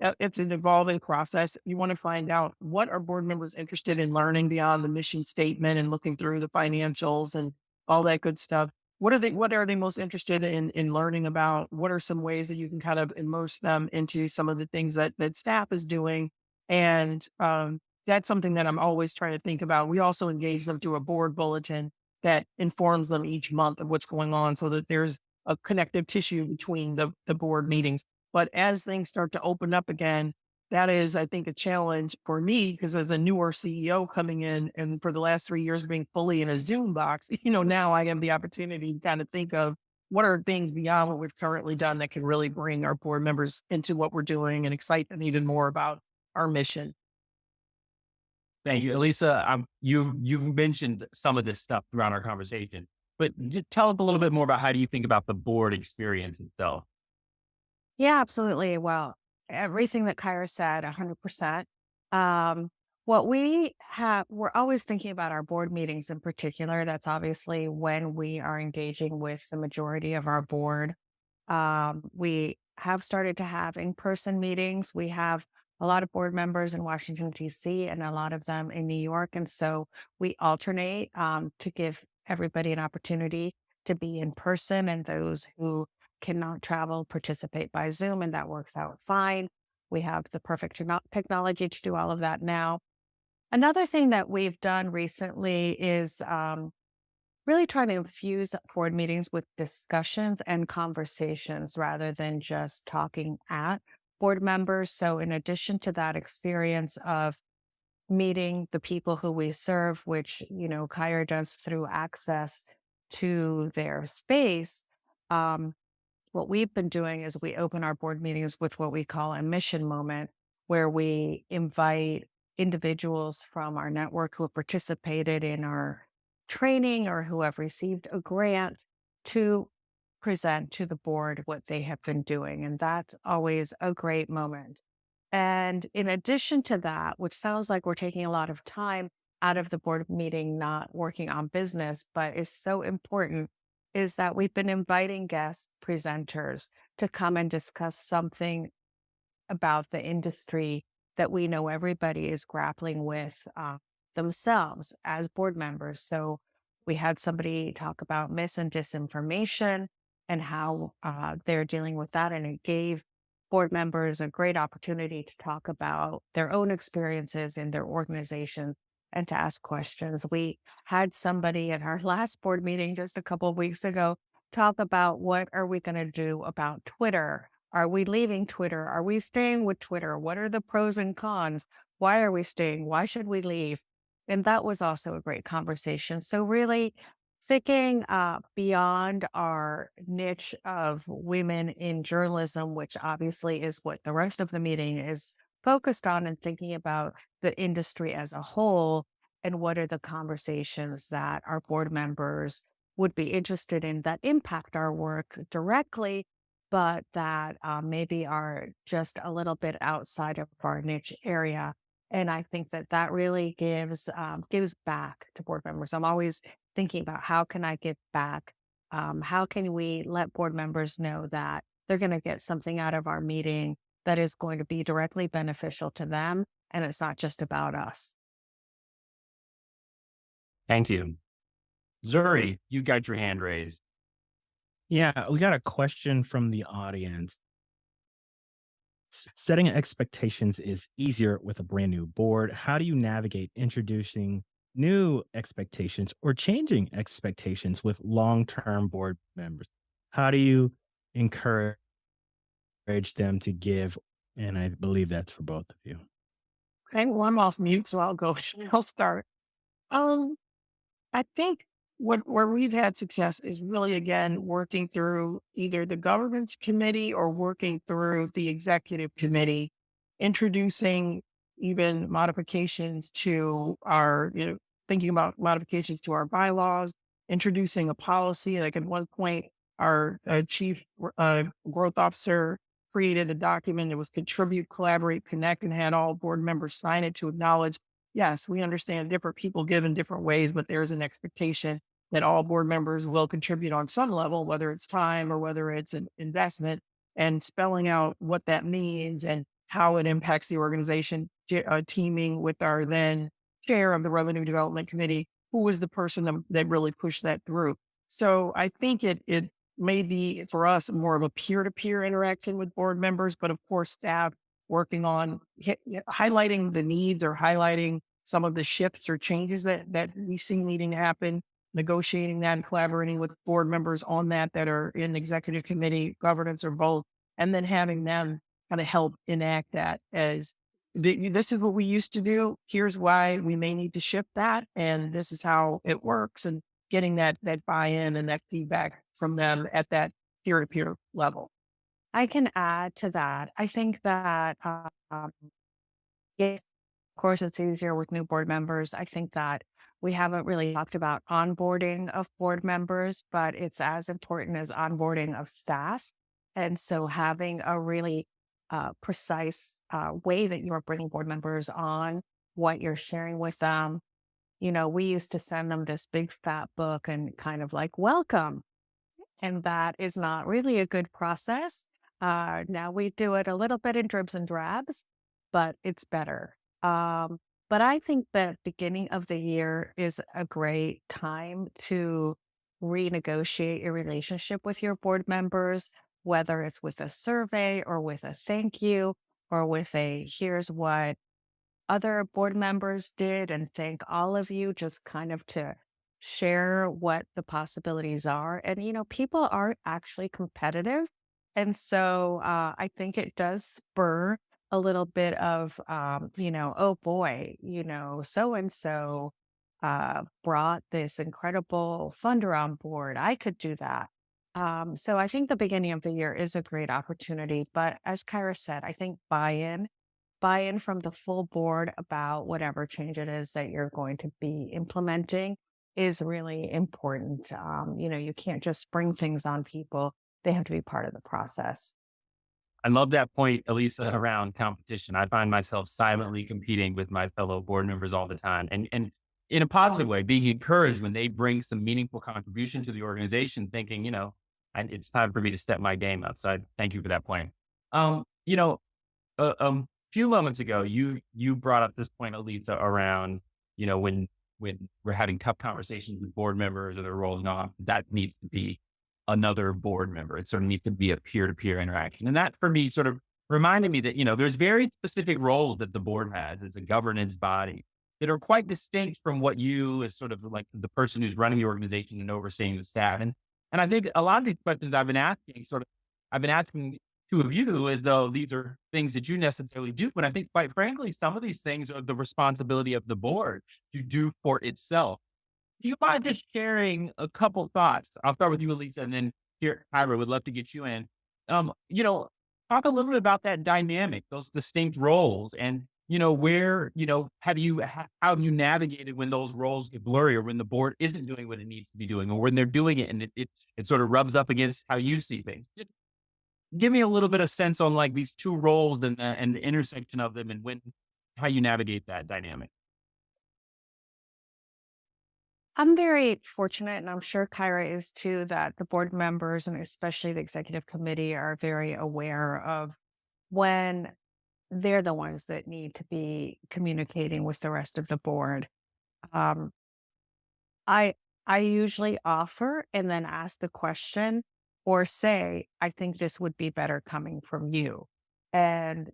an evolving process. You want to find out what are board members interested in learning beyond the mission statement and looking through the financials and all that good stuff. What are they most interested in learning about? What are some ways that you can kind of immerse them into some of the things that staff is doing? And that's something that I'm always trying to think about. We also engage them through a board bulletin that informs them each month of what's going on so that there's a connective tissue between the board meetings. But as things start to open up again, that is, I think, a challenge for me because as a newer CEO coming in and for the last 3 years being fully in a Zoom box, now I have the opportunity to kind of think of what are things beyond what we've currently done that can really bring our board members into what we're doing and excite them even more about our mission. Thank you, Elisa. You've mentioned some of this stuff throughout our conversation, but just tell us a little bit more about how do you think about the board experience itself? Yeah, absolutely. Well, everything that Kyra said, 100%. What we're always thinking about our board meetings in particular. That's obviously when we are engaging with the majority of our board. We have started to have in-person meetings. We have a lot of board members in Washington, D.C., and a lot of them in New York. And so we alternate to give everybody an opportunity to be in person, and those who cannot travel participate by Zoom, and that works out fine. We have the perfect technology to do all of that now. Another thing that we've done recently is really trying to infuse board meetings with discussions and conversations rather than just talking at board members. So in addition to that experience of meeting the people who we serve, which, Kyra does through access to their space, what we've been doing is we open our board meetings with what we call a mission moment, where we invite individuals from our network who have participated in our training or who have received a grant to present to the board what they have been doing. And that's always a great moment. And in addition to that, which sounds like we're taking a lot of time out of the board meeting, not working on business, but is so important, is that we've been inviting guest presenters to come and discuss something about the industry that we know everybody is grappling with themselves as board members. So we had somebody talk about mis and disinformation and how they're dealing with that. And it gave board members a great opportunity to talk about their own experiences in their organizations and to ask questions. We had somebody at our last board meeting just a couple of weeks ago talk about what are we going to do about Twitter. Are we leaving Twitter? Are we staying with Twitter? What are the pros and cons? Why are we staying? Why should we leave? And that was also a great conversation. So, really thinking beyond our niche of women in journalism, which obviously is what the rest of the meeting is focused on, and thinking about the industry as a whole and what are the conversations that our board members would be interested in that impact our work directly but that maybe are just a little bit outside of our niche area. And I think that that really gives back to board members. I'm always thinking about how can I give back? How can we let board members know that they're going to get something out of our meeting that is going to be directly beneficial to them, and it's not just about us. Thank you. Zuri, you got your hand raised. Yeah, we got a question from the audience. Setting expectations is easier with a brand new board. How do you navigate introducing new expectations or changing expectations with long-term board members? How do you encourage them to give? And I believe that's for both of you. Okay, well, I'm off mute, so I'll go. I'll start. Um, I think where we've had success is really again working through either the governance committee or working through the executive committee, introducing even modifications to our, thinking about modifications to our bylaws, introducing a policy. Like at one point, our chief growth officer created a document that was contribute, collaborate, connect, and had all board members sign it to acknowledge, yes, we understand different people give in different ways, but there's an expectation that all board members will contribute on some level, whether it's time or whether it's an investment, and spelling out what that means and how it impacts the organization, teaming with our then chair of the Revenue Development Committee, who was the person that really pushed that through. So I think it may be for us more of a peer-to-peer interaction with board members, but of course staff working on highlighting the needs or highlighting some of the shifts or changes that we see needing to happen, negotiating that and collaborating with board members on that are in executive committee, governance, or both, and then having them kind of help enact that as this is what we used to do. Here's why we may need to shift that, and this is how it works, and getting that buy-in and that feedback from them at that peer-to-peer level. I can add to that. I think that, yes, of course, it's easier with new board members. I think that we haven't really talked about onboarding of board members, but it's as important as onboarding of staff. And so having a really precise way that you're bringing board members on, what you're sharing with them. We used to send them this big fat book and kind of like, welcome. And that is not really a good process. Now we do it a little bit in dribs and drabs, but it's better. But I think that beginning of the year is a great time to renegotiate your relationship with your board members, whether it's with a survey or with a thank you or with a here's what other board members did and thank all of you, just kind of to share what the possibilities are. And, people are actually competitive. And so I think it does spur a little bit of, oh boy, so and so brought this incredible funder on board. I could do that. So I think the beginning of the year is a great opportunity. But as Kyra said, I think buy-in from the full board about whatever change it is that you're going to be implementing is really important. You can't just spring things on people. They have to be part of the process. I love that point, Elisa, around competition. I find myself silently competing with my fellow board members all the time. And in a positive way, being encouraged when they bring some meaningful contribution to the organization, thinking, it's time for me to step my game up. So thank you for that point. You know, a few moments ago, you brought up this point, Elisa, around, when we're having tough conversations with board members or they're rolling off, that needs to be another board member. It sort of needs to be a peer-to-peer interaction. And that for me sort of reminded me that, there's very specific roles that the board has as a governance body that are quite distinct from what you as sort of like the person who's running the organization and overseeing the staff. And I think a lot of these questions I've been asking two of you as though these are things that you necessarily do. But I think quite frankly, some of these things are the responsibility of the board to do for itself. Do you mind just sharing a couple thoughts? I'll start with you, Elisa, and then here, Kyra, would love to get you in. Talk a little bit about that dynamic, those distinct roles, and where how have you navigated when those roles get blurry, or when the board isn't doing what it needs to be doing, or when they're doing it and it sort of rubs up against how you see things. Just give me a little bit of sense on like these two roles and the intersection of them, and how you navigate that dynamic. I'm very fortunate, and I'm sure Kyra is too, that the board members and especially the executive committee are very aware of when they're the ones that need to be communicating with the rest of the board. Um, I I usually offer and then ask the question or say, I think this would be better coming from you. And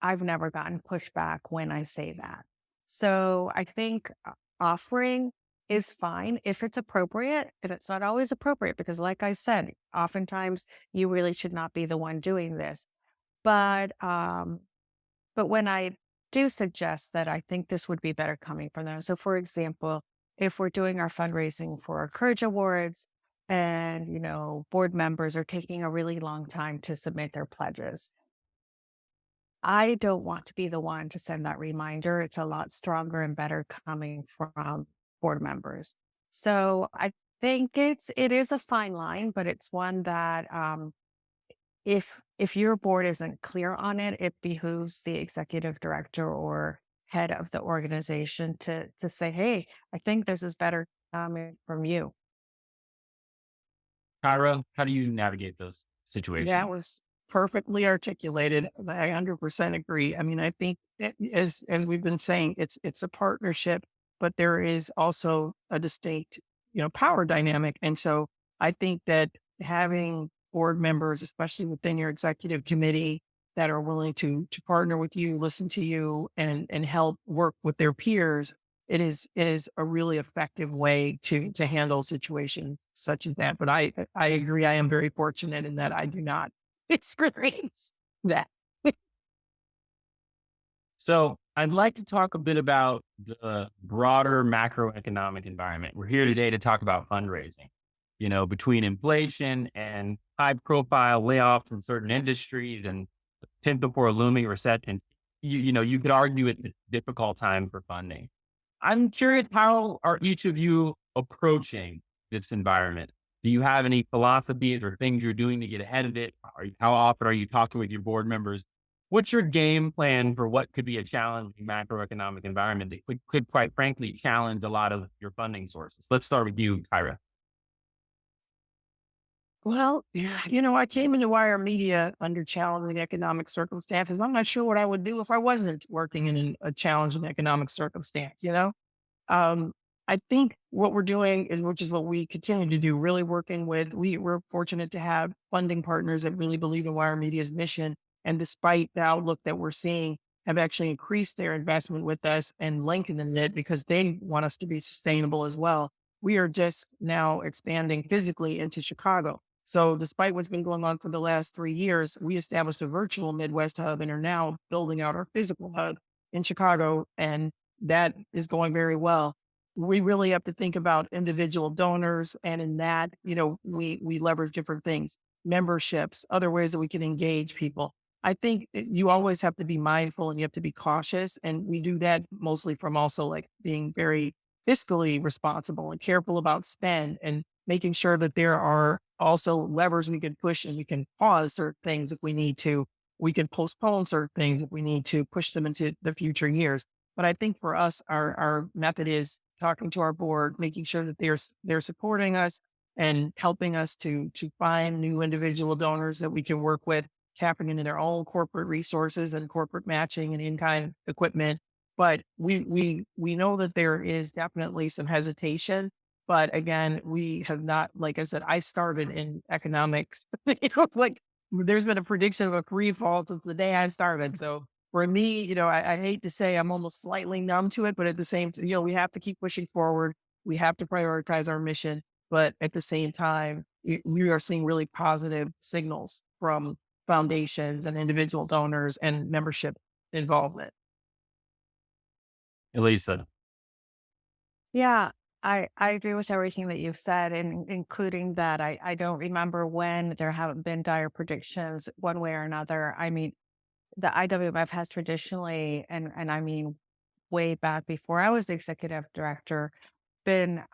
I've never gotten pushback when I say that. So I think offering is fine if it's appropriate, and it's not always appropriate because, like I said, oftentimes you really should not be the one doing this. But but when I do suggest that I think this would be better coming from them. So, for example, if we're doing our fundraising for our Courage Awards, and board members are taking a really long time to submit their pledges, I don't want to be the one to send that reminder. It's a lot stronger and better coming from board members. So I think it is a fine line, but it's one that if your board isn't clear on it, it behooves the executive director or head of the organization to say, hey, I think this is better coming from you. Kyra, how do you navigate those situations? That was perfectly articulated. I 100% agree. I mean, I think that as we've been saying, it's a partnership, but there is also a distinct, power dynamic. And so I think that having board members, especially within your executive committee, that are willing to partner with you, listen to you, and help work with their peers, it is a really effective way to handle situations such as that. But I agree. I am very fortunate in that I do not experience that. So I'd like to talk a bit about the broader macroeconomic environment. We're here today to talk about fundraising. Between inflation and high profile layoffs in certain industries and the potential for a looming recession, you could argue it's a difficult time for funding. I'm curious, how are each of you approaching this environment? Do you have any philosophies or things you're doing to get ahead of it? How often are you talking with your board members? What's your game plan for what could be a challenging macroeconomic environment that could quite frankly challenge a lot of your funding sources? Let's start with you, Kyra. Well, yeah, I came into wire media under challenging economic circumstances. I'm not sure what I would do if I wasn't working in a challenging economic circumstance. Um, I think what we're doing, and which is what we continue to do, really working with, we're fortunate to have funding partners that really believe in wire media's mission. And despite the outlook that we're seeing, have actually increased their investment with us and lengthened it because they want us to be sustainable as well. We are just now expanding physically into Chicago. So despite what's been going on for the last 3 years, we established a virtual Midwest hub and are now building out our physical hub in Chicago. And that is going very well. We really have to think about individual donors. And in that, we leverage different things, memberships, other ways that we can engage people. I think you always have to be mindful and you have to be cautious. And we do that mostly from also like being very fiscally responsible and careful about spend and making sure that there are also levers we can push and we can pause certain things if we need to. We can postpone certain things if we need to push them into the future years. But I think for us, our method is talking to our board, making sure that they're supporting us and helping us to find new individual donors that we can work with, tapping into their own corporate resources and corporate matching and in-kind equipment. But we know that there is definitely some hesitation. But again, we have not, like I said, I started in economics. Like there's been a prediction of a free fall since the day I started. So for me, I hate to say I'm almost slightly numb to it, but at the same time, we have to keep pushing forward. We have to prioritize our mission. But at the same time, we are seeing really positive signals from foundations and individual donors and membership involvement. Elisa. Yeah, I agree with everything that you've said, and including that I don't remember when there haven't been dire predictions one way or another. I mean, the IWMF has traditionally, and I mean, way back before I was the executive director, been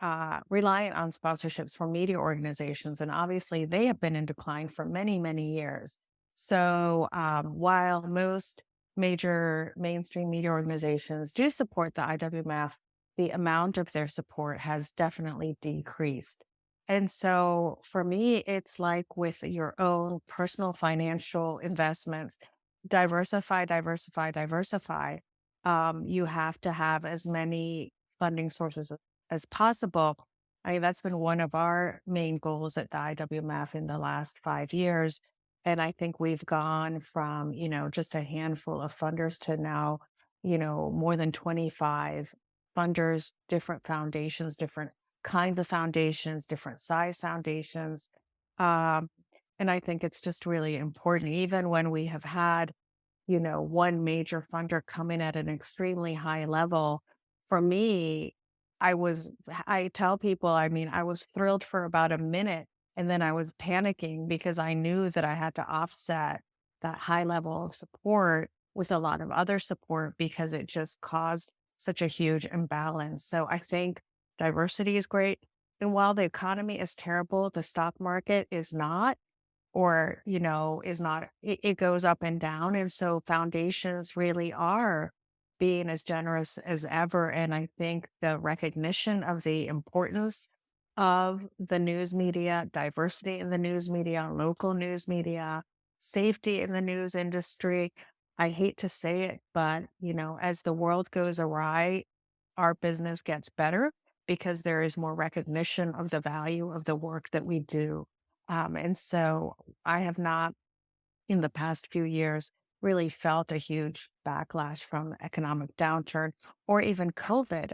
reliant on sponsorships from media organizations, and obviously they have been in decline for many, many years. So while most major mainstream media organizations do support the IWMF, the amount of their support has definitely decreased. And so for me, it's like with your own personal financial investments, diversify, diversify, diversify. You have to have as many funding sources as possible. I mean, that's been one of our main goals at the IWMF in the last 5 years. And I think we've gone from, just a handful of funders to now, more than 25 funders, different foundations, different kinds of foundations, different size foundations. Um, and I think it's just really important, even when we have had, one major funder come in at an extremely high level. For me, I tell people, I mean, I was thrilled for about a minute and then I was panicking because I knew that I had to offset that high level of support with a lot of other support because it just caused such a huge imbalance. So I think diversity is great. And while the economy is terrible, the stock market is not, or, is not, it goes up and down. And so foundations really are being as generous as ever. And I think the recognition of the importance of the news media, diversity in the news media, local news media, safety in the news industry. I hate to say it, but, as the world goes awry, our business gets better because there is more recognition of the value of the work that we do. And so I have not, in the past few years, really felt a huge backlash from the economic downturn or even COVID.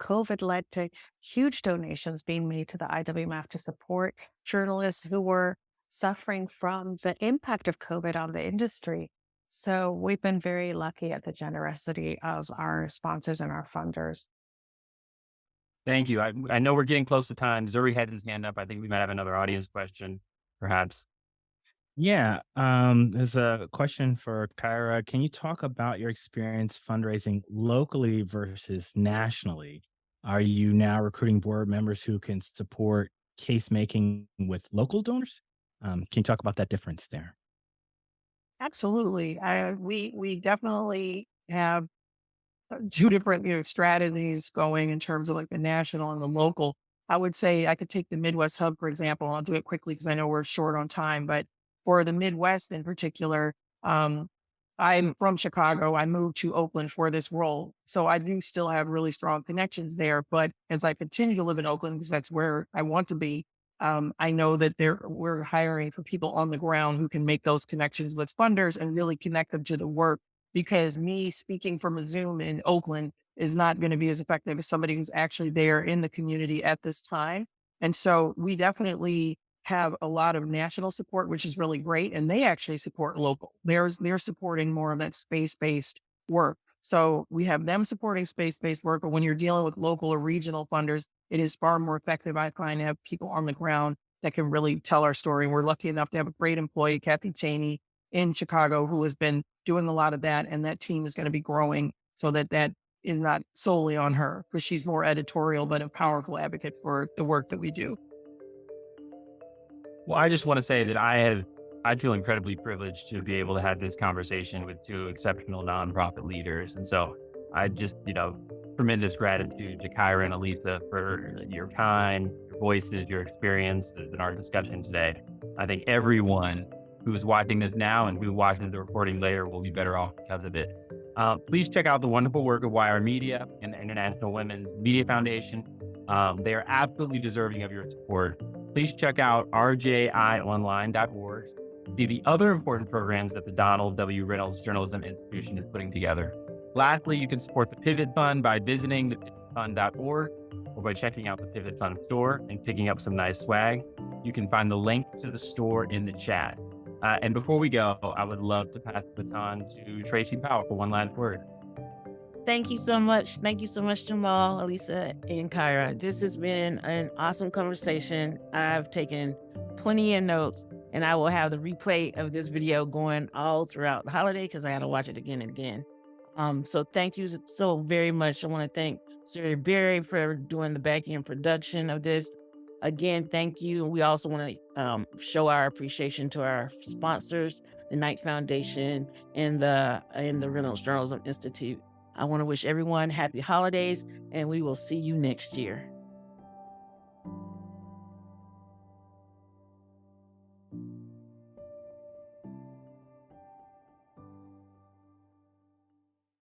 COVID led to huge donations being made to the IWMF to support journalists who were suffering from the impact of COVID on the industry. So we've been very lucky at the generosity of our sponsors and our funders. Thank you. I know we're getting close to time. Zuri had his hand up. I think we might have another audience question, perhaps. Yeah. There's a question for Kyra. Can you talk about your experience fundraising locally versus nationally? Are you now recruiting board members who can support case making with local donors? Can you talk about that difference there? Absolutely. We definitely have two different strategies going in terms of like the national and the local. I would say I could take the Midwest Hub, for example, and I'll do it quickly because I know we're short on time. But for the Midwest in particular, I'm from Chicago. I moved to Oakland for this role. So I do still have really strong connections there. But as I continue to live in Oakland, because that's where I want to be, I know that we're hiring for people on the ground who can make those connections with funders and really connect them to the work, because me speaking from a Zoom in Oakland is not going to be as effective as somebody who's actually there in the community at this time. And so we definitely have a lot of national support, which is really great. And they actually support local. They're supporting more of that space-based work. So we have them supporting space-based work, but when you're dealing with local or regional funders, it is far more effective, I find, to have people on the ground that can really tell our story. And we're lucky enough to have a great employee, Kathy Cheney, in Chicago, who has been doing a lot of that. And that team is going to be growing so that is not solely on her, because she's more editorial, but a powerful advocate for the work that we do. Well, I just want to say that I feel incredibly privileged to be able to have this conversation with two exceptional nonprofit leaders. And so I just, tremendous gratitude to Kyra and Elisa for your time, your voices, your experiences in our discussion today. I think everyone who's watching this now and who's watching the recording later will be better off because of it. Please check out the wonderful work of YR Media and the International Women's Media Foundation. They are absolutely deserving of your support. Please check out rjionline.org. See the other important programs that the Donald W. Reynolds Journalism Institution is putting together. Lastly, you can support the Pivot Fund by visiting thepivotfund.org or by checking out the Pivot Fund store and picking up some nice swag. You can find the link to the store in the chat. And before we go, I would love to pass the baton to Tracy Powell for one last word. Thank you so much. Thank you so much, Jamaal, Elisa, and Kyra. This has been an awesome conversation. I've taken plenty of notes, and I will have the replay of this video going all throughout the holiday because I got to watch it again and again. So thank you so very much. I want to thank Sir Barry for doing the back end production of this. Again, thank you. We also want to show our appreciation to our sponsors, the Knight Foundation and the Reynolds Journalism Institute. I want to wish everyone happy holidays, and we will see you next year.